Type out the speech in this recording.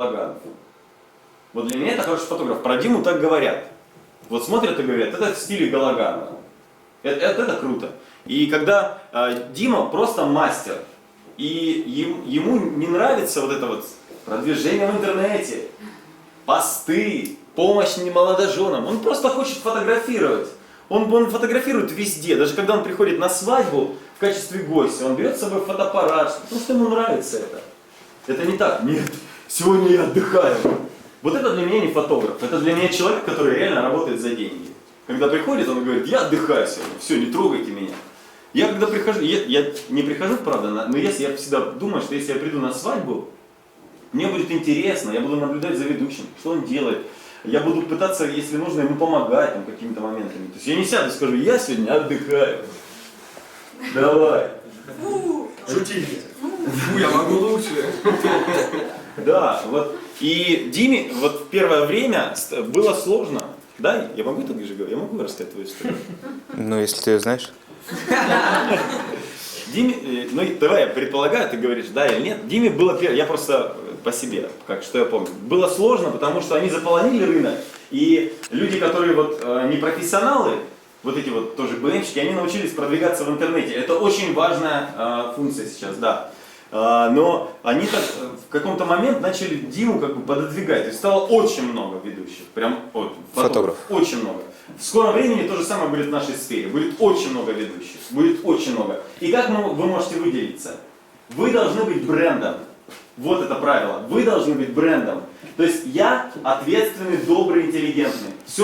Галаганов. Вот для меня это хороший фотограф. Про Диму так говорят. Вот смотрят и говорят, это в стиле Галаганова. Это круто. И когда Дима просто мастер, и ему не нравится вот это вот продвижение в интернете, посты, помощь немолодоженам. Он просто хочет фотографировать. Он фотографирует везде. Даже когда он приходит на свадьбу в качестве гостя, он берет с собой фотоаппарат, потому что ему нравится это. Это не так. Нет, сегодня я отдыхаю. Вот это для меня не фотограф. Это для меня человек, который реально работает за деньги. Когда приходит, он говорит, я отдыхаю сегодня, все, не трогайте меня. Я когда прихожу, я не прихожу, правда, но если я всегда думаю, что если я приду на свадьбу, мне будет интересно, я буду наблюдать за ведущим, что он делает. Я буду пытаться, если нужно, ему помогать там, какими-то моментами. То есть я не сяду и скажу, я сегодня отдыхаю. Давай. Шутите. Я могу лучше. Да, вот. И Диме вот в первое время было сложно. Да, я могу так же говорить? Я могу рассказать твою историю? Ну, если ты ее знаешь. Диме, ну давай я предполагаю, ты говоришь, да или нет. Диме было первое, я просто по себе, что я помню. Было сложно, потому что они заполонили рынок, и люди, которые вот не профессионалы, вот эти вот тоже БМщики, они научились продвигаться в интернете. Это очень важная функция сейчас, да. Но они так в каком-то момент начали Диму как бы пододвигать. То есть стало очень много ведущих. Прям вот, фотографов. Очень много. В скором времени то же самое будет в нашей сфере. Будет очень много ведущих. Будет очень много. И как вы можете выделиться? Вы должны быть брендом. Вот это правило. Вы должны быть брендом. То есть я ответственный, добрый, интеллигентный. Все